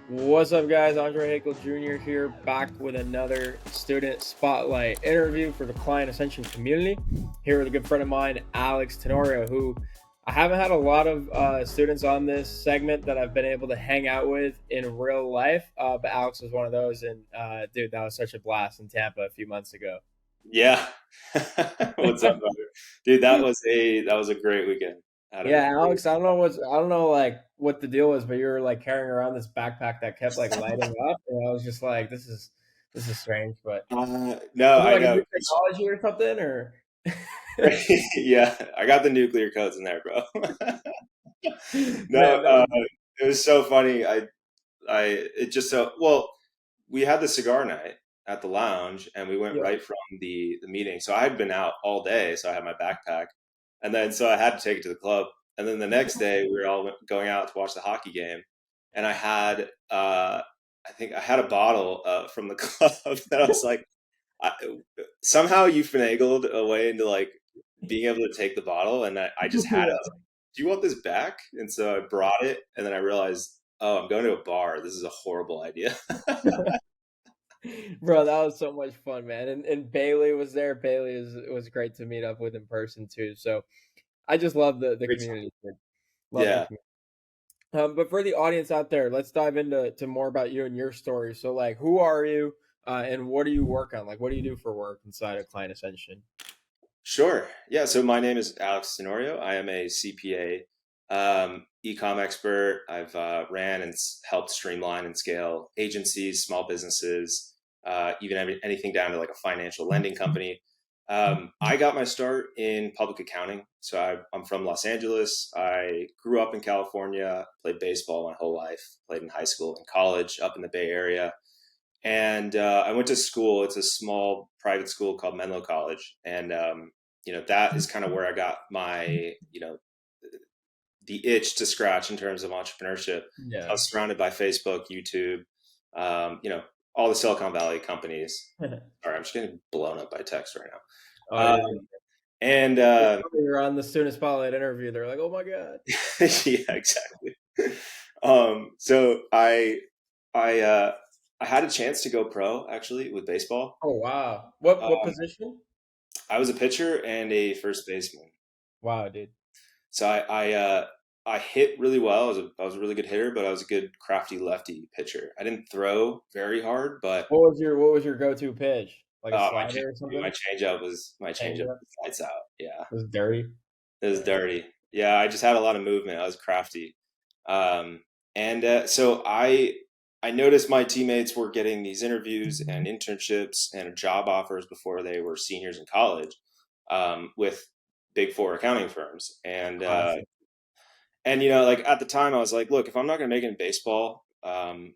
What's up, guys? Andre Haykal Jr. here, back with another student spotlight interview for the Client Ascension community. Here with a good friend of mine, Alex Tenorio, who I haven't had a lot of students on this segment that I've been able to hang out with in real life, but Alex was one of those. And dude, that was such a blast in Tampa a few months ago. Yeah. What's up, brother? Dude, that was a great weekend. Had a Yeah, great Alex, I don't know like what the deal was, but you were like carrying around this backpack that kept like lighting up, and I was just like, this is strange, but no, was it I like a know. new technology or something, or? Yeah, I got the nuclear codes in there, bro. No, Man, that was it was so funny. It just so well. We had the cigar night at the lounge, and we went yeah. right from the meeting. So I had been out all day, so I had my backpack, and then so I had to take it to the club. And then the next day, we were all going out to watch the hockey game, and I think I had a bottle from the club that I was like, I, somehow you finagled a way into like being able to take the bottle, and I just had it. I was like, "Do you want this back?" And so I brought it, and then I realized, oh, I'm going to a bar. This is a horrible idea. Yeah. Bro, that was so much fun, man. And Bailey was there. Bailey was great to meet up with in person too. So I just love the Great time. community. Dude. Love the Yeah, community. But for the audience out there, let's dive into more about you and your story. So, like, who are you, and what do you work on? Like, what do you do for work inside of Client Ascension? sure. Yeah, so my name is Alex Tenorio. I am a CPA, e-com expert. I've ran and helped streamline and scale agencies, small businesses, even anything down to like a financial lending company. I got my start in public accounting. So I'm from Los Angeles. I grew up in California, played baseball my whole life, played in high school and college up in the Bay Area. And I went to school. It's a small private school called Menlo College, and that is kind of where I got my the itch to scratch in terms of entrepreneurship. I Yeah. was surrounded by Facebook, YouTube, all the Silicon Valley companies. Sorry, I'm just getting blown up by text right Oh now. yeah. And You're on the student spotlight interview. They're like, "Oh my god." yeah, exactly. So I had a chance to go pro actually with baseball. Oh wow. What Um, position? I was a pitcher and a first baseman. Wow, dude. So I hit really well. I was a really good hitter, but I was a good crafty lefty pitcher. I didn't throw very hard, but What was your go-to pitch? Like a my slider or my something? changeup was my changeup Changeup? was lights out. Yeah, It was dirty. it was Yeah. dirty. Yeah, I just had a lot of movement. I was crafty, um, and so I noticed my teammates were getting these interviews and internships and job offers before they were seniors in college, with Big Four accounting firms, Classic. and like at the time I was like, look, if I'm not going to make it in baseball, I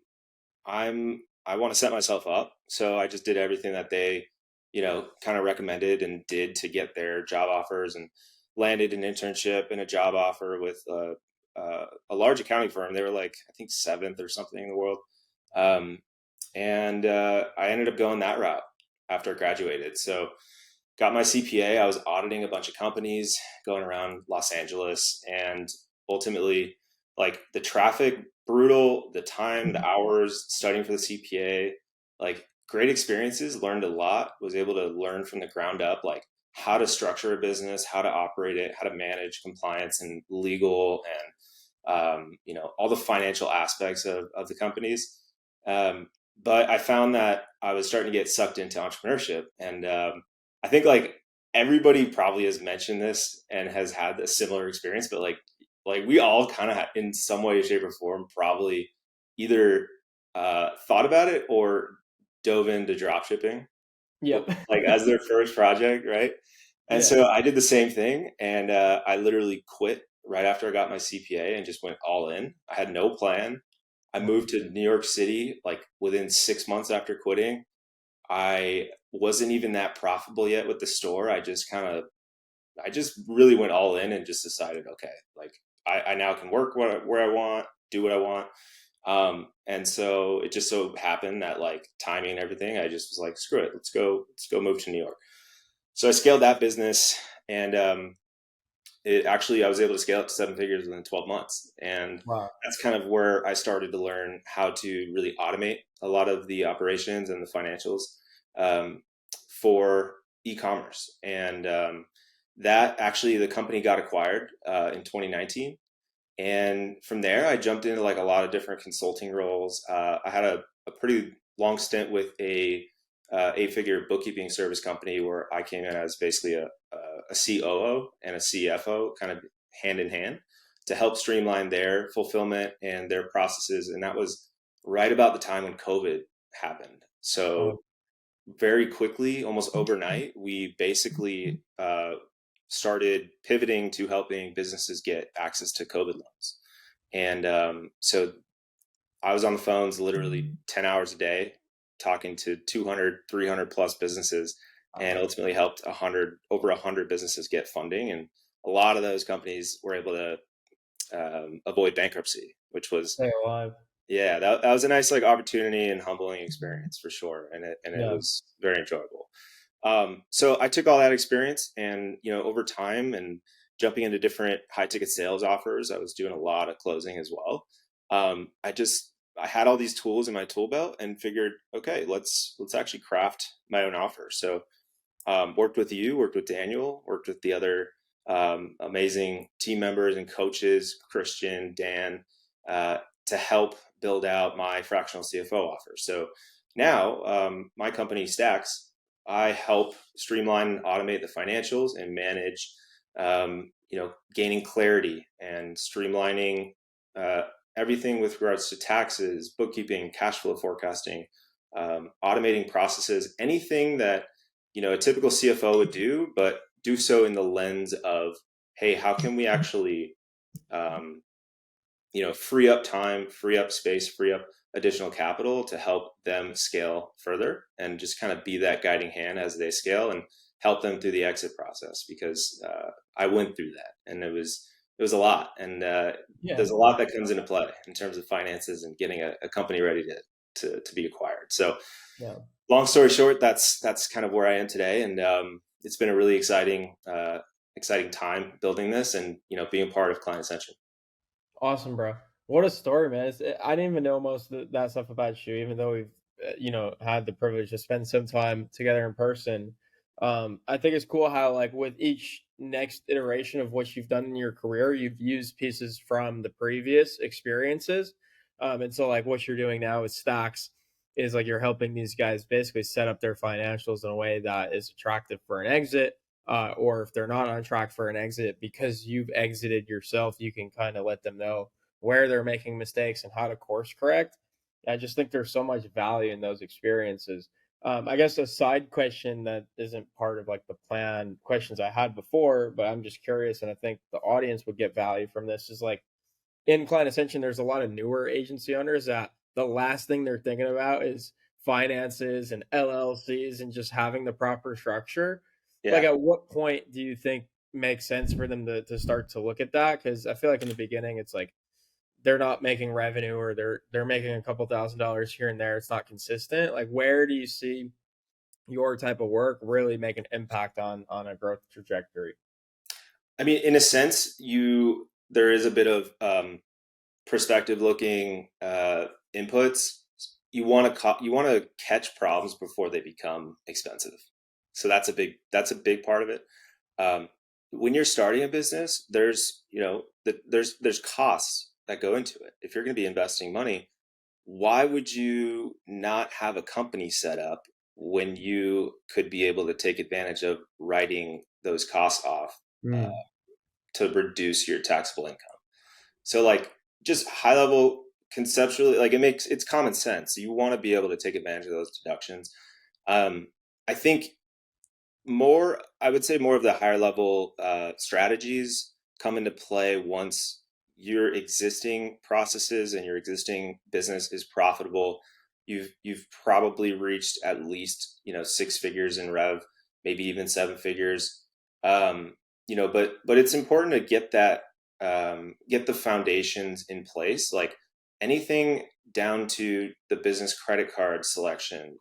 want to set myself up. So I just did everything that they kind of recommended and did to get their job offers, and landed an internship and a job offer with a large accounting firm. They were like, I think, seventh or something in the world. um, and I ended up going that route after I graduated. So got my CPA. I was auditing a bunch of companies going around Los Angeles, and ultimately, like, the traffic, brutal, the time, the hours studying for the CPA, like, great experiences, learned a lot, was able to learn from the ground up, like how to structure a business, how to operate it, how to manage compliance and legal, and all the financial aspects of the companies. But I found that I was starting to get sucked into entrepreneurship, and I think, like, everybody probably has mentioned this and has had a similar experience, but like we all kind of in some way, shape, or form probably either thought about it or dove into drop shipping, Yep. like, as their first project, right? And Yeah. so I did the same thing, and I literally quit right after I got my CPA and just went all in. I had no plan. I moved to New York City like within 6 months after quitting. I wasn't even that profitable yet with the store. I just really went all in and just decided, okay, like, I now can work where I want, do what I want. And so it just so happened that, like, timing and everything, I just was like, screw it, let's go move to New York. So I scaled that business, and I was able to scale up to 7 figures within 12 months. And Wow. that's kind of where I started to learn how to really automate a lot of the operations and the financials um, for e-commerce. And that actually, the company got acquired in 2019. And from there, I jumped into like a lot of different consulting roles. I had a pretty long stint with a 8-figure bookkeeping service company where I came in as basically a COO and a CFO, kind of hand in hand, to help streamline their fulfillment and their processes. And that was right about the time when COVID happened. Oh, So very quickly, almost overnight, we basically started pivoting to helping businesses get access to COVID loans. And so I was on the phones literally 10 hours a day, talking to 200, 300 plus businesses, and wow. ultimately helped over 100 businesses get funding. And a lot of those companies were able to avoid bankruptcy, which was, Stay alive. yeah, that was a nice like opportunity and humbling experience for sure. And it Yeah. was very enjoyable. So I took all that experience and, over time and jumping into different high ticket sales offers, I was doing a lot of closing as well. I had all these tools in my tool belt and figured, okay, let's actually craft my own offer. So worked with Daniel, worked with the other amazing team members and coaches, Christian, Dan, to help build out my fractional CFO offer. So now my company Stacks, I help streamline and automate the financials and manage, gaining clarity and streamlining uh, everything with regards to taxes, bookkeeping, cash flow forecasting, automating processes, anything that a typical CFO would do, but do so in the lens of, hey, how can we actually, um, free up time, free up space, free up additional capital to help them scale further, and just kind of be that guiding hand as they scale and help them through the exit process. Because I went through that, and it was a lot, and Yeah. there's a lot that comes into play in terms of finances and getting a company ready to be acquired. So Yeah. long story short, that's kind of where I am today, and it's been a really exciting time building this, and being part of Client Ascension. Awesome, bro. What a story, man. I didn't even know most of that stuff about you, even though we've, had the privilege to spend some time together in person. I think it's cool how, like, with each next iteration of what you've done in your career, you've used pieces from the previous experiences. And so, like, what you're doing now with Stocks is like you're helping these guys basically set up their financials in a way that is attractive for an exit, or if they're not on track for an exit because you've exited yourself, you can kind of let them know where they're making mistakes and how to course correct. I just think there's so much value in those experiences. I guess a side question that isn't part of like the plan questions I had before, but I'm just curious, and I think the audience would get value from this is like in Client Ascension, there's a lot of newer agency owners that the last thing they're thinking about is finances and LLCs and just having the proper structure. Like, Yeah. at what point do you think makes sense for them to start to look at that? Because I feel like in the beginning, it's like they're not making revenue or they're making a couple $1,000s here and there. It's not consistent. Like, where do you see your type of work really make an impact on a growth trajectory? I mean, in a sense, there is a bit of perspective looking inputs. You want to catch problems before they become expensive. So that's a big part of it. Um, when you're starting a business, there's costs that go into it. If you're going to be investing money, why would you not have a company set up when you could be able to take advantage of writing those costs off uh, Mm, to reduce your taxable income? So like just high level conceptually, like it's common sense. You want to be able to take advantage of those deductions. I think I would say more of the higher level strategies come into play once your existing processes and your existing business is profitable. You've probably reached at least 6 figures in rev, maybe even 7 figures. But it's important to get the foundations in place, like anything down to the business credit card selection,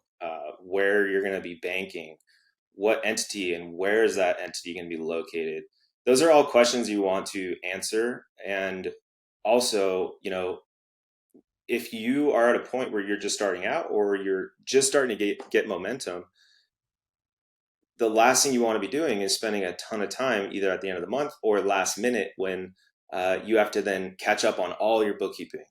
where you're going to be banking, what entity and where is that entity going to be located, those are all questions you want to answer. And also, if you are at a point where you're just starting out or you're just starting to get momentum, the last thing you want to be doing is spending a ton of time either at the end of the month or last minute when you have to then catch up on all your bookkeeping,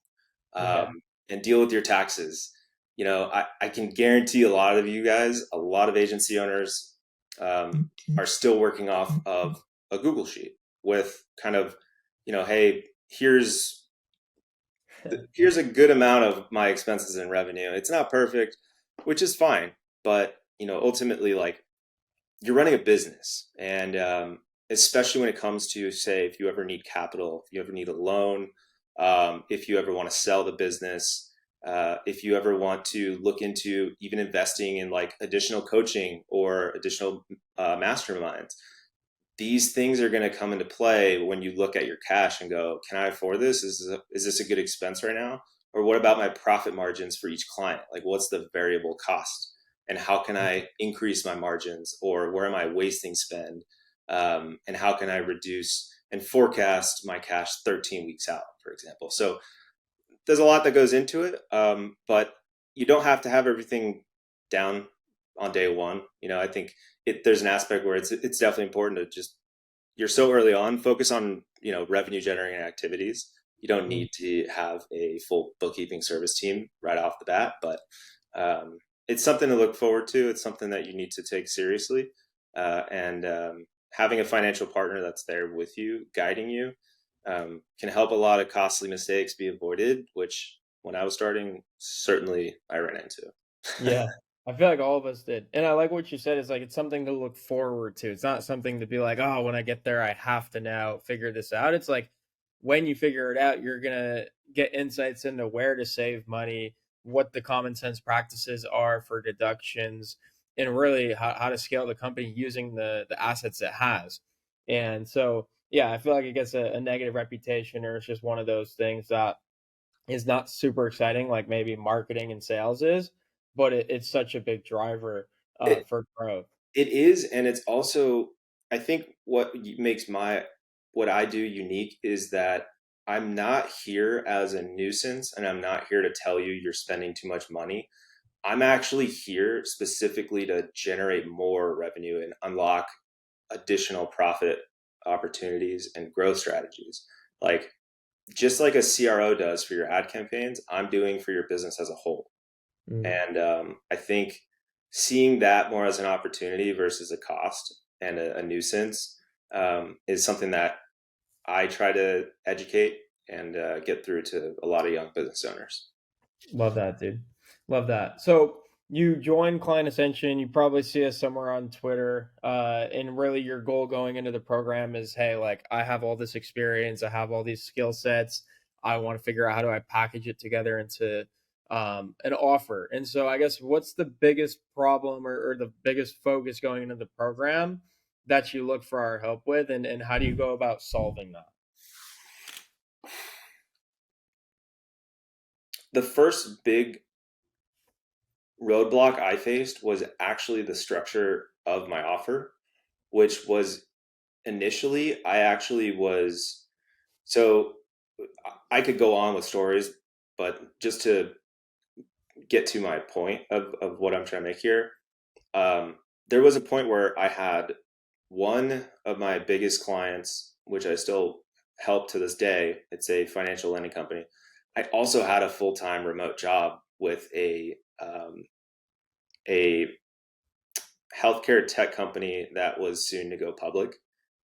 um, Yeah. and deal with your taxes. I can guarantee a lot of you guys, a lot of agency owners, are still working off of a Google sheet with kind of, hey, here's a good amount of my expenses and revenue. It's not perfect, which is fine, but ultimately, like, you're running a business, and especially when it comes to, say, if you ever need capital, if you ever need a loan, if you ever want to sell the business, if you ever want to look into even investing in like additional coaching or additional masterminds, these things are going to come into play when you look at your cash and go, can I afford this? Is this a good expense right now? Or what about my profit margins for each client? Like, what's the variable cost? And how can I increase my margins? Or where am I wasting spend? And how can I reduce and forecast my cash 13 weeks out, for example? So there's a lot that goes into it, but you don't have to have everything down on day one. I think there's an aspect where it's definitely important to just, you're so early on, focus on revenue generating activities. You don't need to have a full bookkeeping service team right off the bat, but it's something to look forward to. It's something that you need to take seriously, and having a financial partner that's there with you, guiding you, can help a lot of costly mistakes be avoided, which when I was starting, certainly I ran into. Yeah. I feel like all of us did. And I like what you said. It's like it's something to look forward to. It's not something to be like, oh, when I get there, I have to now figure this out. It's like when you figure it out, you're gonna get insights into where to save money, what the common sense practices are for deductions, and really how to scale the company using the assets it has. And so yeah, I feel like it gets a negative reputation, or it's just one of those things that is not super exciting like maybe marketing and sales is, but it's such a big driver It for growth. it is, and it's also, I think makes what I do unique is that I'm not here as a nuisance, and I'm not here to tell you you're spending too much money. I'm actually here specifically to generate more revenue and unlock additional profit opportunities and growth strategies. Like, just like a CRO does for your ad campaigns, I'm doing for your business as a whole. Mm, And I think seeing that more as an opportunity versus a cost and a nuisance, is something that I try to educate and get through to a lot of young business owners. love that, dude. Love that. So you join Client Ascension, you probably see us somewhere on Twitter, and really your goal going into the program is, hey, like I have all this experience, I have all these skill sets, I want to figure out how do I package it together into an offer. And so I guess what's the biggest problem, or the biggest focus going into the program that you look for our help with, and how do you go about solving that? The first big roadblock I faced was actually the structure of my offer, which was initially, I actually was, so I could go on with stories, but just to get to my point of what I'm trying to make here, there was a point where I had one of my biggest clients, which I still help to this day. It's a financial lending company. I also had a full time remote job with a healthcare tech company that was soon to go public,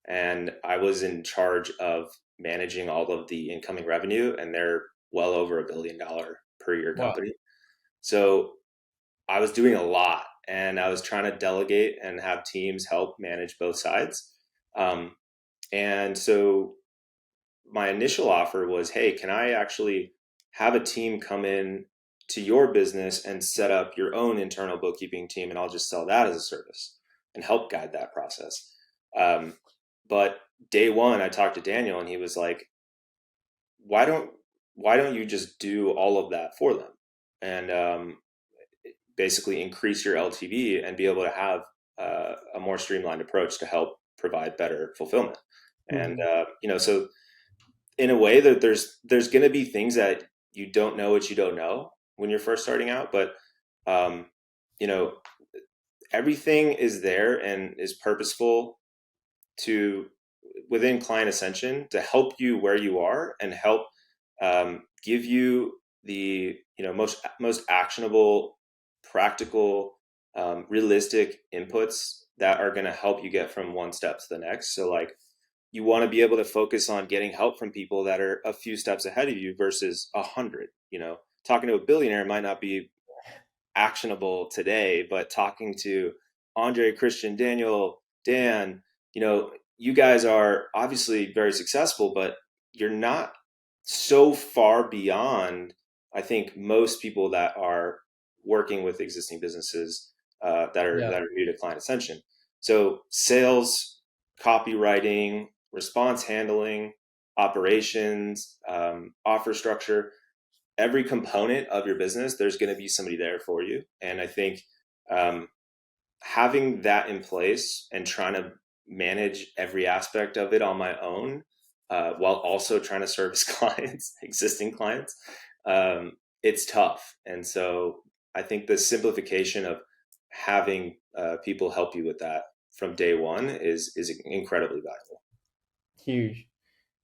and I was in charge of managing all of the incoming revenue, and they're well over $1 billion per year Wow. company. So I was doing a lot, and I was trying to delegate and have teams help manage both sides. Um, and so my initial offer was, hey, can I actually have a team come in to your business and set up your own internal bookkeeping team, and I'll just sell that as a service and help guide that process. Um, but day one, I talked to Daniel, and he was like, why don't why don't you just do all of that for them? And basically increase your LTV and be able to have a more streamlined approach to help provide better fulfillment. And Mhm. so in a way that there's going to be things that you don't know what you don't know when you're first starting out, but um, you know everything is there and is purposeful to within Client Ascension to help you where you are and help give you the most actionable, practical, realistic inputs that are going to help you get from one step to the next. So like you want to be able to focus on getting help from people that are a few steps ahead of you versus 100. Talking to a billionaire might not be actionable today, but talking to Andre, Christian, Daniel, Dan, you guys are obviously very successful, but you're not so far beyond, I think, most people that are working with existing businesses Yeah. that are new to Client Ascension. So sales, copywriting, response handling, operations, offer structure, every component of your business, there's going to be somebody there for you. And I think um, having that in place and trying to manage every aspect of it on my own, while also trying to service clients, existing clients, it's tough. And so I think the simplification of having people help you with that from day one is incredibly valuable. Huge.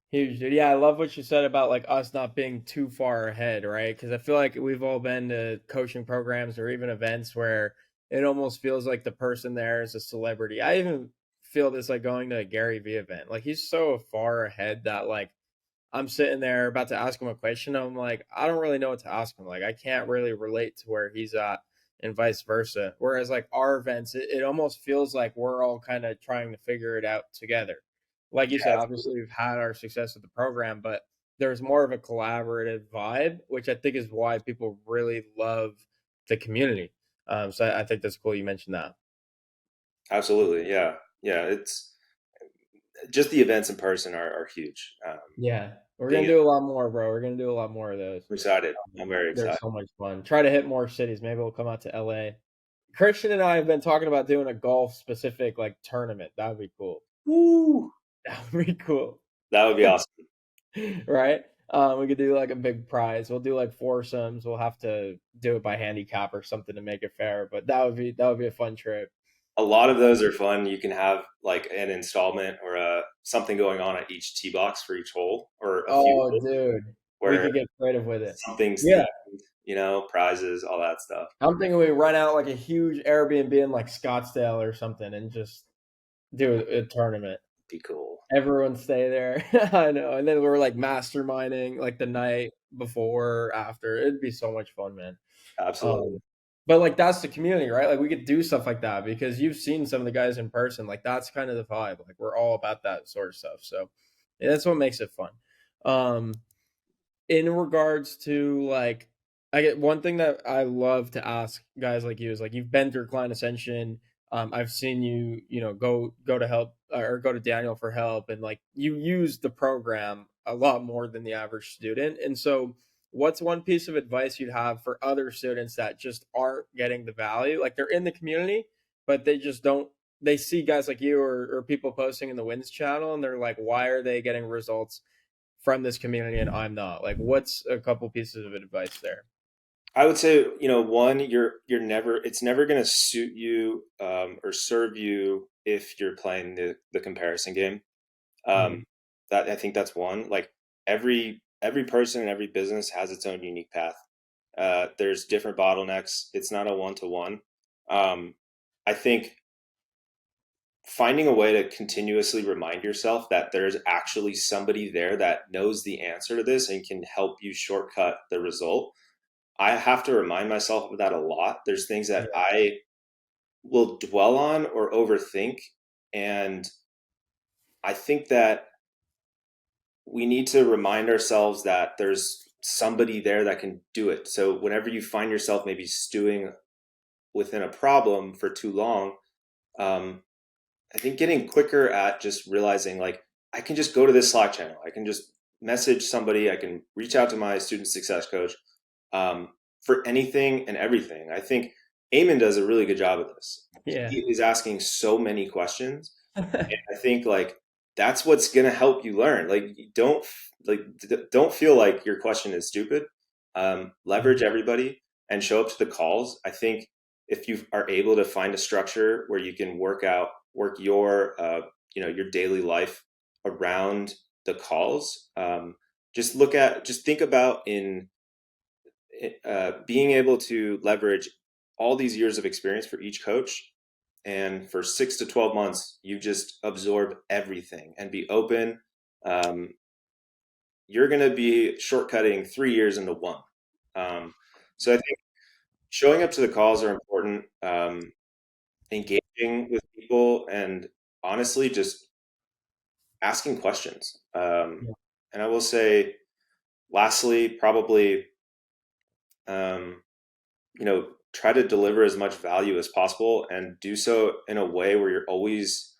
Huge, dude. Yeah, I love what you said about like us not being too far ahead, right? Because I feel like we've all been to coaching programs or even events where it almost feels like the person there is a celebrity. I even feel this like going to a Gary Vee event. Like he's so far ahead that like I'm sitting there about to ask him a question. I'm like, I don't really know what to ask him. Like, I can't really relate to where he's at and vice versa. Whereas, like, our events, it almost feels like we're all kind of trying to figure it out together. Like you said, obviously, we've had our success with the program, but there's more of a collaborative vibe, which I think is why people really love the community. So I think that's cool you mentioned that. Absolutely. Yeah. Yeah. It's just the events in person are huge. Yeah. We're going Being to do a lot more, bro. We're going to do a lot more of those. excited. I'm very They're excited. so much fun. Try to hit more cities. Maybe we'll come out to LA. Christian and I have been talking about doing a golf specific like tournament. That would be cool. Woo! That would be cool. That would be awesome. Right? We could do like a big prize. We'll do like foursomes. We'll have to do it by handicap or something to make it fair. But that would be a fun trip. A lot of those are fun. You can have like an installment or something going on at each tee box for each hole, or a few Oh, holes dude, we where could get creative with it. something's Yeah, themed, prizes, all that stuff. I'm thinking we rent out like a huge Airbnb in like Scottsdale or something and just do a tournament. Be cool. Everyone stay there. I know. And then we're like masterminding like the night before, after. It'd be so much fun, man. Absolutely. Um, but like that's the community, right? Like we could do stuff like that because you've seen some of the guys in person. Like that's kind of the vibe. Like we're all about that sort of stuff. So yeah, that's what makes it fun. Um, in regards to like I get one thing that I love to ask guys like you is like you've been through Client Ascension. I've seen you, go to help or go to Daniel for help, and like you use the program a lot more than the average student. And so, what's one piece of advice you'd have for other students that just aren't getting the value? Like they're in the community, but they just don't. They see guys like you or people posting in the Wins channel, and they're like, "Why are they getting results from this community and I'm not?" Like, what's a couple pieces of advice there? I would say, one, you're never, it's never going to suit you or serve you if you're playing the comparison game. Um, Mhm. that I think that's one. Like every person and every business has its own unique path. There's different bottlenecks. It's not a one to one. I think finding a way to continuously remind yourself that there's actually somebody there that knows the answer to this and can help you shortcut the result. I have to remind myself of that a lot. There's things that Yeah. I will dwell on or overthink. And I think that we need to remind ourselves that there's somebody there that can do it. So whenever you find yourself maybe stewing within a problem for too long, um, I think getting quicker at just realizing like I can just go to this Slack channel. I can just message somebody. I can reach out to my student success coach for anything and everything. I think Eamon does a really good job of this. Yeah. He is asking so many questions. And I think like that's what's going to help you learn. Like, don't feel like your question is stupid. Leverage everybody and show up to the calls. I think if you are able to find a structure where you can work your your daily life around the calls, just think about in being able to leverage all these years of experience for each coach, and for 6 to 12 months you just absorb everything and be open. um, you're going to be shortcutting 3 years into one. So I think showing up to the calls are important, engaging with people, and honestly just asking questions. And I will say, lastly, probably, um, try to deliver as much value as possible and do so in a way where you're always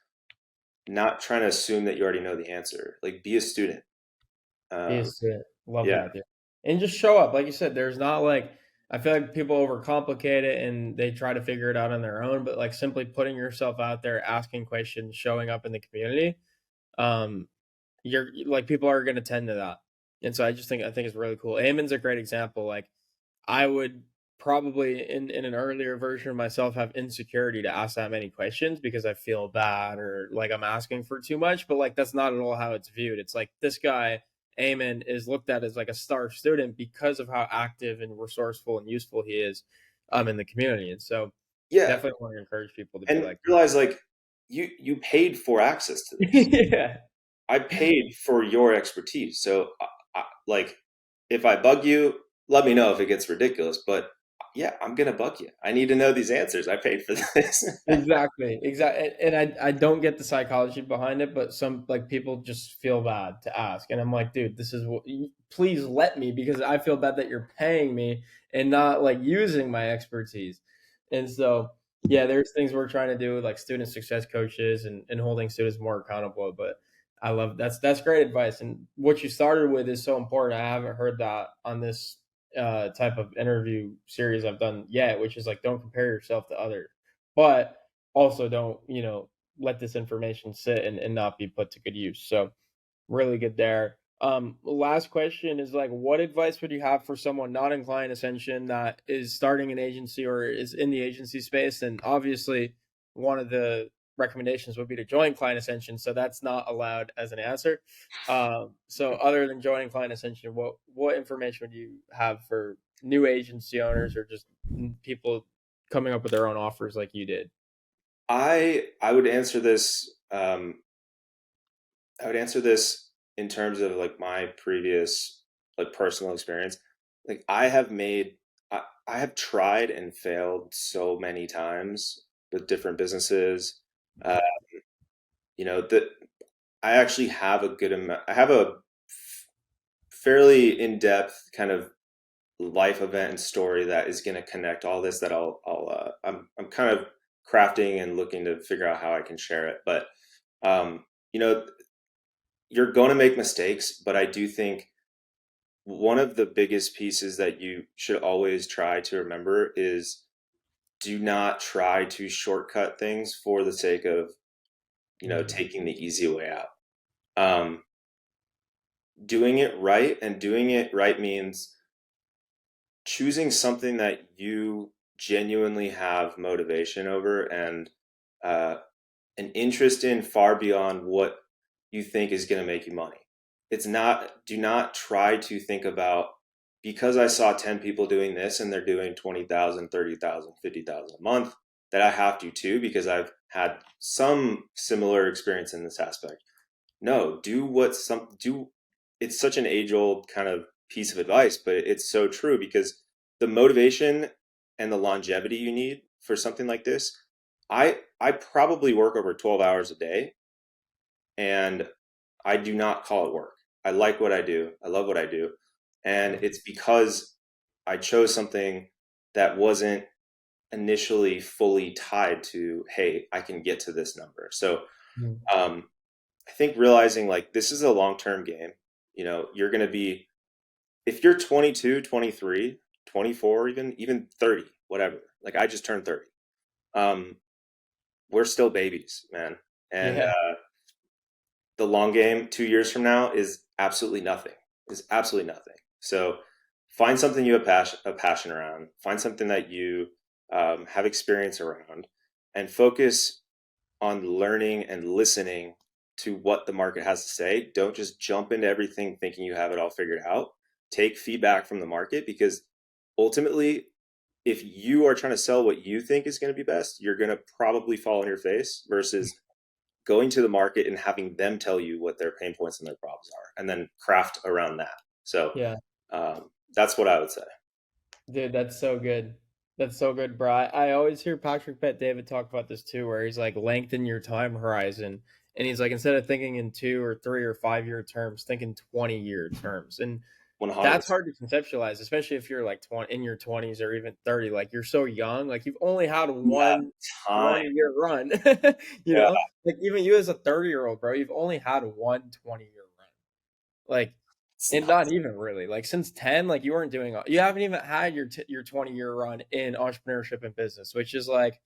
not trying to assume that you already know the answer. Like, be a student. Um, Is to love yeah, that, dude. And just show up. Like you said, there's not like I feel like people overcomplicate it and they try to figure it out on their own, but like simply putting yourself out there, asking questions, showing up in the community, um, you're like people are gonna tend to that. And so I think it's really cool. Eamon's a great example. Like I would probably in an earlier version of myself have insecurity to ask that many questions because I feel bad or like I'm asking for too much, but like that's not at all how it's viewed. It's like this guy Eamon is looked at as like a star student because of how active and resourceful and useful he is in the community. And so yeah, definitely want to encourage people to be and like realize, like, you paid for access to this. yeah. I paid for your expertise. So, like, if I bug you, let me know if it gets ridiculous. But yeah, I'm gonna bug you. I need to know these answers. I paid for this. Exactly, exactly, and I don't get the psychology behind it, but some like people just feel bad to ask, and I'm like, dude, this is what. Please let me because I feel bad that you're paying me and not like using my expertise, and so yeah, there's things we're trying to do with like student success coaches and holding students more accountable. But I love that's great advice, and what you started with is so important. I haven't heard that on this type of interview series I've done yet, which is like don't compare yourself to others but also don't, let this information sit and not be put to good use. So really good there. Last question is like, what advice would you have for someone not in client ascension that is starting an agency or is in the agency space? And obviously, one of the recommendations would be to join client ascension. So that's not allowed as an answer. So other than joining client ascension, what information would you have for new agency owners or just people coming up with their own offers like you did? I would answer this. I would answer this in terms of like my previous, like, personal experience. Like, I have tried and failed so many times with different businesses. Uh, that I actually have a good amount. I have a fairly in-depth kind of life event and story that is going to connect all this. That I'm kind of crafting and looking to figure out how I can share it. But um, you know, you're going to make mistakes, but I do think one of the biggest pieces that you should always try to remember is, do not try to shortcut things for the sake of, Mm, taking the easy way out. Um, doing it right means choosing something that you genuinely have motivation over and uh, an interest in far beyond what you think is going to make you money. Do not try to think about, because I saw 10 people doing this and they're doing 20,000, 30,000, 50,000 a month, that I have to too because I've had some similar experience in this aspect. No, do it's such an age old kind of piece of advice, but it's so true because the motivation and the longevity you need for something like this, I probably work over 12 hours a day, and I do not call it work. I like what I do. I love what I do. And it's because I chose something that wasn't initially fully tied to, hey, I can get to this number. So mm, um, I think realizing, like, this is a long term game. You're going to be, if you're 22, 23, 24, even 30, whatever. Like, I just turned 30. Um, we're still babies, man. And yeah. the long game 2 years from now is absolutely nothing. Is absolutely nothing. So find something you have a passion around. Find something that you have experience around, and focus on learning and listening to what the market has to say. Don't just jump into everything thinking you have it all figured out. Take feedback from the market, because ultimately, if you are trying to sell what you think is going to be best, you're going to probably fall on your face versus going to the market and having them tell you what their pain points and their problems are, and then craft around that. So Yeah. that's what I would say. Dude, that's so good. That's so good, bro. I always hear Patrick Bet David talk about this too, where he's like, lengthen your time horizon. And he's like, instead of thinking in 2 or 3 or 5 year terms, thinking 20-year terms. And that's 100%. hard to conceptualize, especially if you're like 20 in your 20s or even 30. Like you're so young, like you've only had You have one time. 20-year run. Yeah, Like even you as a 30-year-old, bro, you've only had one 20-year run. Like, it's and nuts. not even really. Like since 10, like you weren't doing you haven't even had your 20-year run in entrepreneurship and business, which is like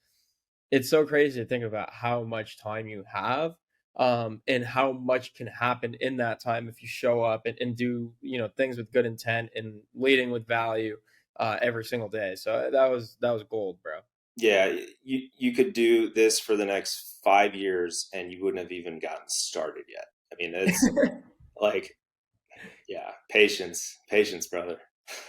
it's so crazy to think about how much time you have, and how much can happen in that time if you show up and do, things with good intent and leading with value every single day. So that was gold, bro. Yeah, you could do this for the next 5 years and you wouldn't have even gotten started yet. I mean, it's like, yeah, patience, patience, brother.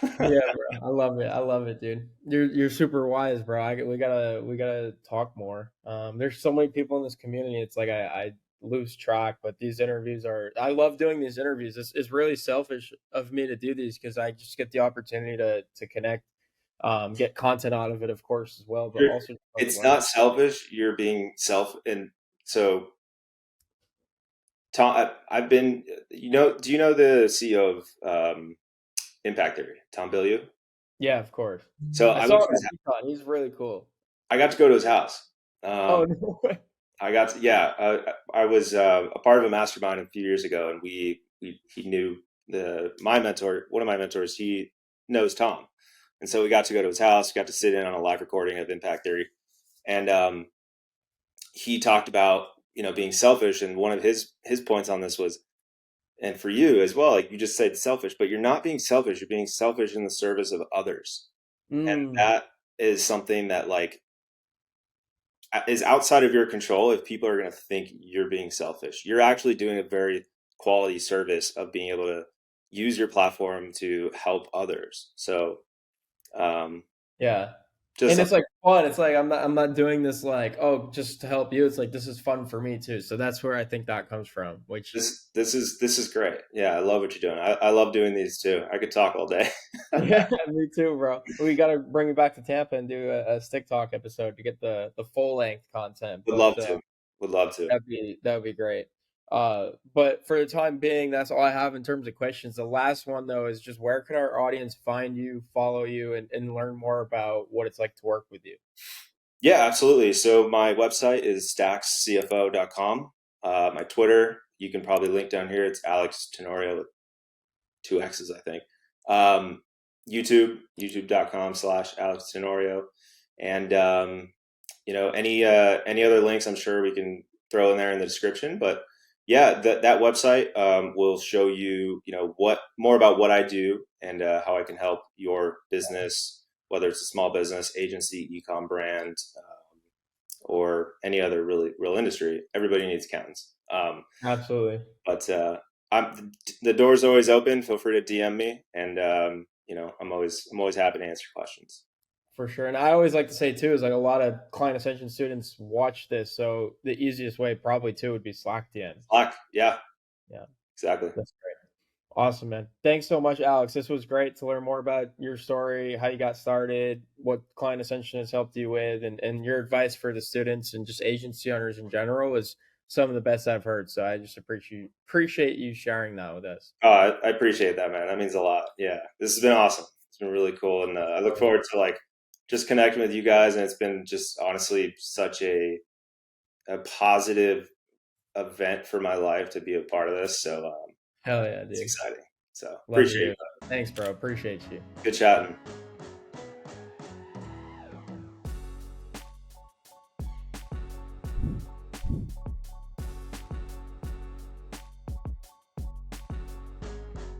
Yeah, bro. I love it. I love it, dude. You're super wise, bro. We gotta talk more. There's so many people in this community. It's like I lose track, but these interviews are. I love doing these interviews. It's really selfish of me to do these because I just get the opportunity to connect, get content out of it, of course, as well, but You're, also like it's learn. not selfish. You're being self. And so, Tom, I've been, do you know the CEO of Impact Theory, Tom Bilyeu? Yeah, of course. So I I saw went to him his, at Econ. He's really cool. I got to go to his house. Oh Um, no way. I got to, yeah. I was a part of a mastermind a few years ago, and he knew my mentor, one of my mentors. He knows Tom, and so we got to go to his house. We got to sit in on a live recording of Impact Theory, and he talked about being selfish, and one of his points on this was, and for you as well, like you just said, selfish, but you're not being selfish. You're being selfish in the service of others, and Mm, that is something that like is outside of your control. If people are going to think you're being selfish, you're actually doing a very quality service of being able to use your platform to help others. So um, yeah. just And it's like fun. It's like I'm not doing this like, oh, just to help you. It's like this is fun for me too. So that's where I think that comes from, which this is great. Yeah, I love what you're doing. I love doing these too. I could talk all day. yeah, me too, bro. We got to bring you back to Tampa and do a stick talk episode to get the full length content. Would But love to. Would love to. that'd be great. But for the time being, that's all I have in terms of questions. The last one though is just where can our audience find you, follow you, and learn more about what it's like to work with you? Yeah, absolutely. So my website is stackscfo.com. My Twitter, you can probably link down here. It's Alex Tenorio with two X's, I think. YouTube, youtube.com/Alex Tenorio. And, any other links, I'm sure we can throw in there in the description. But yeah, that website will show you, what more about what I do and how I can help your business, whether it's a small business, agency, e-com brand, or any other really real industry. Everybody needs accountants. Absolutely. But the door's always open. Feel free to DM me, and I'm always happy to answer questions. For sure. And I always like to say too, is like a lot of Client Ascension students watch this. So the easiest way probably too would be Slack DM. Slack, yeah, Yeah. exactly. That's great. Awesome, man. Thanks so much, Alex. This was great to learn more about your story, how you got started, what Client Ascension has helped you with, and your advice for the students and just agency owners in general is some of the best I've heard. So I just appreciate you sharing that with us. Oh, I appreciate that, man. That means a lot. Yeah, this has been awesome. It's been really cool, and I look forward to like just connecting with you guys. And it's been just honestly such a positive event for my life to be a part of this. So Hell yeah, it's dude. exciting. So Love to appreciate hear you. that. Thanks, bro. Appreciate you. Good chatting.